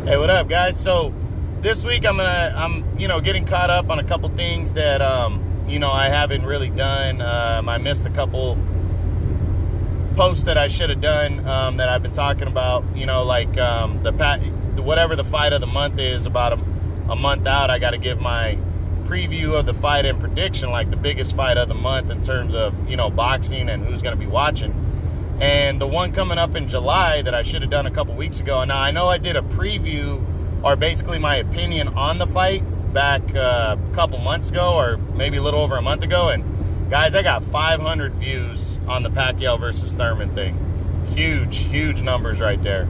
Hey, what up, guys? So this week I'm getting caught up on a couple things that I haven't really done. I missed a couple posts that I should have done that I've been talking about. Whatever the fight of the month is, about a month out, I got to give my preview of the fight and prediction, like the biggest fight of the month in terms of boxing and who's going to be watching. And the one coming up in July that I should have done a couple weeks ago. Now, I know I did a preview, or basically my opinion on the fight back a couple months ago, or maybe a little over a month ago. And guys, I got 500 views on the Pacquiao versus Thurman thing. Huge numbers right there.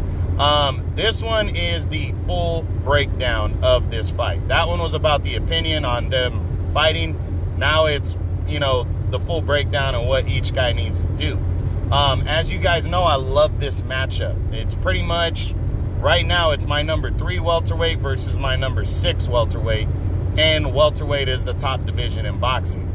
This one is the full breakdown of this fight. That one was about the opinion on them fighting. Now it's, the full breakdown of what each guy needs to do. As you guys know, I love this matchup. It's pretty much, right now, it's my number 3 welterweight versus my number 6 welterweight. And welterweight is the top division in boxing.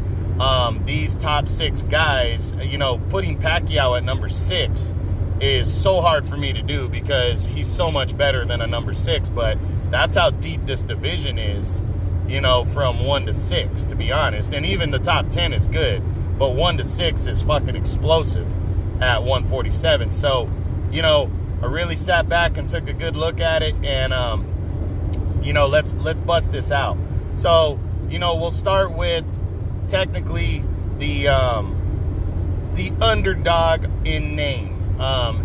These top 6 guys, putting Pacquiao at number 6 is so hard for me to do because he's so much better than a number 6. But that's how deep this division is, from 1 to 6, to be honest. And even the top 10 is good, but 1 to 6 is fucking explosive at 147. So, I really sat back and took a good look at it, and let's bust this out. So, we'll start with technically the underdog in name.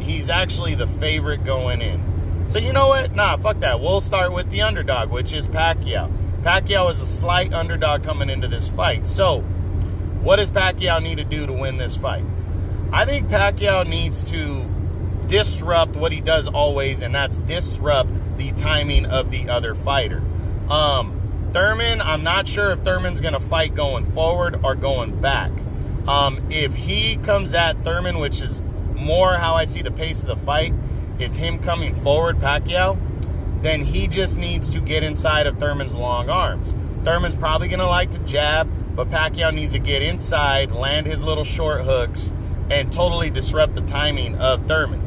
He's actually the favorite going in. So you know what? Nah, fuck that. We'll start with the underdog, which is Pacquiao. Pacquiao is a slight underdog coming into this fight. So, what does Pacquiao need to do to win this fight? I think Pacquiao needs to disrupt what he does always, and that's disrupt the timing of the other fighter. Thurman, I'm not sure if Thurman's going to fight going forward or going back. If he comes at Thurman, which is more how I see the pace of the fight, is him coming forward, Pacquiao, then he just needs to get inside of Thurman's long arms. Thurman's probably going to like to jab, but Pacquiao needs to get inside, land his little short hooks, and totally disrupt the timing of Thurman.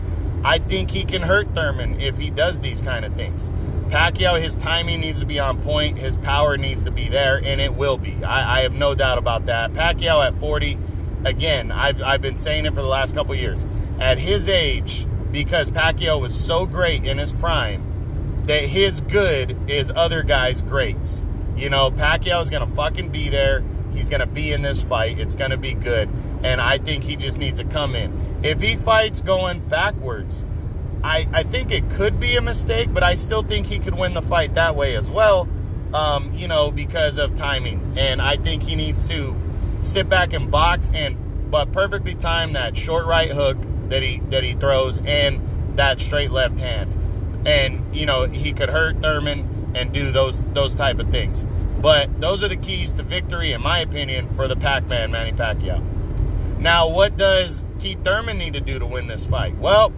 I think he can hurt Thurman if he does these kind of things. Pacquiao, his timing needs to be on point. His power needs to be there, and it will be. I have no doubt about that. Pacquiao at 40, again, I've been saying it for the last couple years. At his age, because Pacquiao was so great in his prime, that his good is other guys' greats. Pacquiao is going to fucking be there. He's going to be in this fight. It's going to be good. And I think he just needs to come in. If he fights going backwards, I think it could be a mistake, but I still think he could win the fight that way as well, because of timing. And I think he needs to sit back and box, but perfectly time that short right hook that he throws and that straight left hand. And, he could hurt Thurman and do those type of things. But those are the keys to victory, in my opinion, for the Pac-Man, Manny Pacquiao. Now, what does Keith Thurman need to do to win this fight? Well,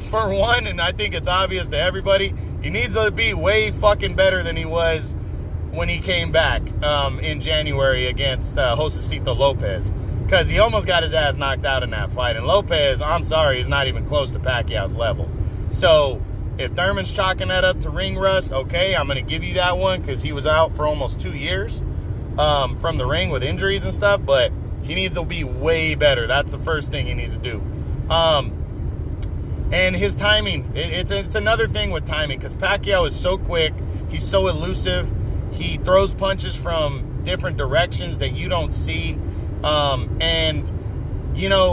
for one, and I think it's obvious to everybody, he needs to be way fucking better than he was when he came back in January against Josecito Lopez. Because he almost got his ass knocked out in that fight. And Lopez, I'm sorry, is not even close to Pacquiao's level. So, if Thurman's chalking that up to ring rust, okay, I'm going to give you that one because he was out for almost 2 years from the ring with injuries and stuff, but he needs to be way better. That's the first thing he needs to do. And his timing, it's another thing with timing because Pacquiao is so quick. He's so elusive. He throws punches from different directions that you don't see.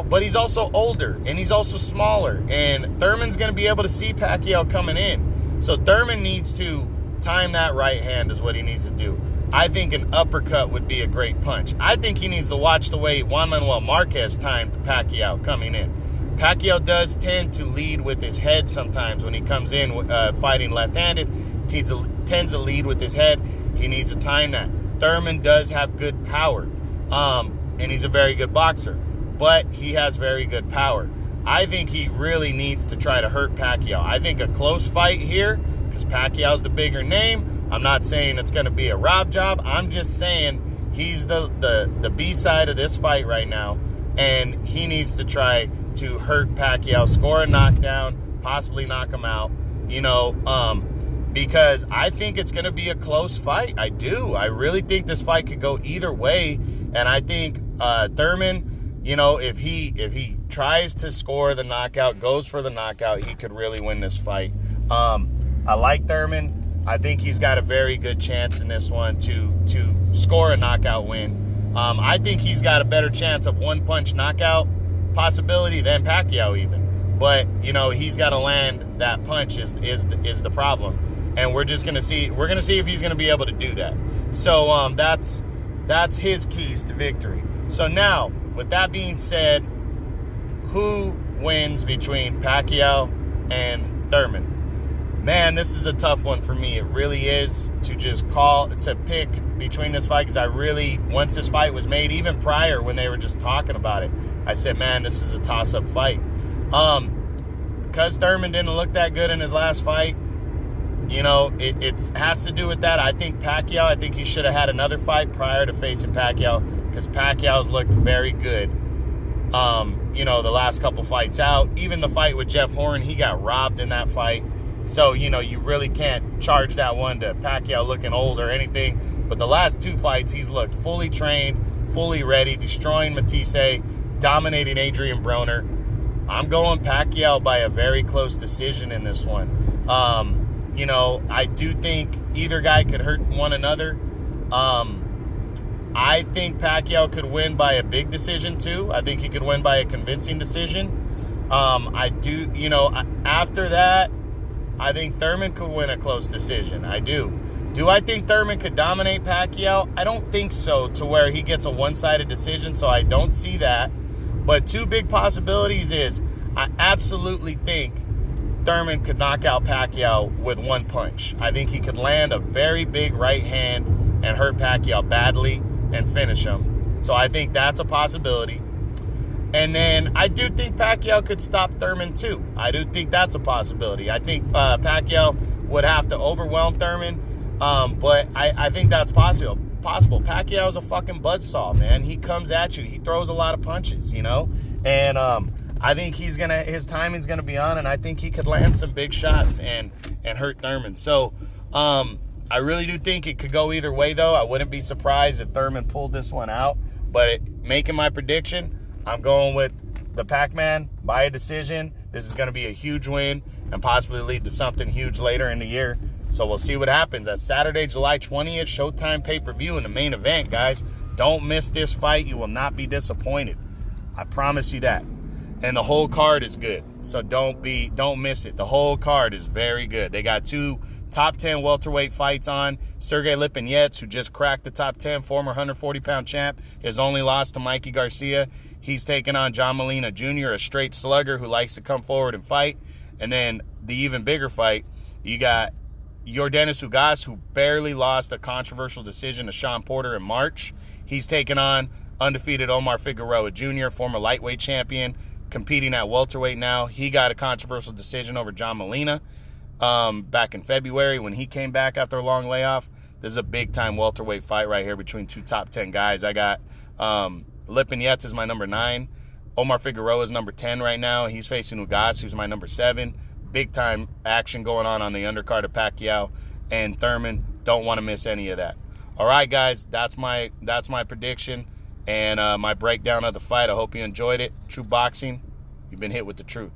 But he's also older, and he's also smaller, and Thurman's going to be able to see Pacquiao coming in. So Thurman needs to time that right hand is what he needs to do. I think an uppercut would be a great punch. I think he needs to watch the way Juan Manuel Marquez timed Pacquiao coming in. Pacquiao does tend to lead with his head sometimes when he comes in fighting left-handed. Tends to lead with his head. He needs to time that. Thurman does have good power, and he's a very good boxer. But he has very good power. I think he really needs to try to hurt Pacquiao. I think a close fight here, because Pacquiao's the bigger name. I'm not saying it's going to be a rob job. I'm just saying he's the B-side of this fight right now, and he needs to try to hurt Pacquiao, score a knockdown, possibly knock him out. because I think it's going to be a close fight. I do. I really think this fight could go either way, and I think Thurman, you know, if he tries to score the knockout, goes for the knockout, he could really win this fight. I like Thurman. I think he's got a very good chance in this one to score a knockout win. I think he's got a better chance of one-punch knockout possibility than Pacquiao even. But, you know, he's got to land that punch is the problem. And we're just going to see. We're going to see if he's going to be able to do that. So that's his keys to victory. So now, with that being said, who wins between Pacquiao and Thurman? Man, this is a tough one for me. It really is to pick between this fight, because I really, once this fight was made, even prior when they were just talking about it, I said, man, this is a toss-up fight. Because Thurman didn't look that good in his last fight, you know, it has to do with that. I think he should have had another fight prior to facing Pacquiao, because Pacquiao's looked very good. You know, the last couple fights out, even the fight with Jeff Horn, he got robbed in that fight. So, you know, you really can't charge that one to Pacquiao looking old or anything. But the last two fights, he's looked fully trained, fully ready, destroying Matisse, dominating Adrian Broner. I'm going Pacquiao by a very close decision in this one. You know, I do think either guy could hurt one another. I think Pacquiao could win by a big decision, too. I think he could win by a convincing decision. I do, you know, after that, I think Thurman could win a close decision. I do. Do I think Thurman could dominate Pacquiao? I don't think so, to where he gets a one-sided decision, so I don't see that. But two big possibilities is I absolutely think Thurman could knock out Pacquiao with one punch. I think he could land a very big right hand and hurt Pacquiao badly and finish him. So I think that's a possibility. And then I do think Pacquiao could stop Thurman too. I do think that's a possibility. I think Pacquiao would have to overwhelm Thurman, but I think that's possible. Pacquiao's a fucking buzzsaw, man. He comes at you. He throws a lot of punches, you know? And I think his timing's gonna be on, and I think he could land some big shots and hurt Thurman. So I really do think it could go either way, though. I wouldn't be surprised if Thurman pulled this one out. But making my prediction, I'm going with the Pac-Man by a decision. This is going to be a huge win and possibly lead to something huge later in the year. So we'll see what happens. That's Saturday, July 20th, Showtime pay-per-view in the main event, guys. Don't miss this fight. You will not be disappointed. I promise you that. And the whole card is good. So don't miss it. The whole card is very good. They got two top 10 welterweight fights on. Sergey Lipinets, who just cracked the top 10, former 140-pound champ, his only loss to Mikey Garcia. He's taking on John Molina Jr., a straight slugger who likes to come forward and fight. And then the even bigger fight, you got Yordenis Ugas, who barely lost a controversial decision to Sean Porter in March. He's taking on undefeated Omar Figueroa Jr., former lightweight champion, competing at welterweight now. He got a controversial decision over John Molina back in February when he came back after a long layoff. This is a big-time welterweight fight right here between two top 10 guys. I got Lipinets is my number 9. Omar Figueroa is number 10 right now. He's facing Ugas, who's my number 7. Big-time action going on the undercard of Pacquiao and Thurman. Don't want to miss any of that. All right, guys, that's my prediction and my breakdown of the fight. I hope you enjoyed it. True Boxing, you've been hit with the truth.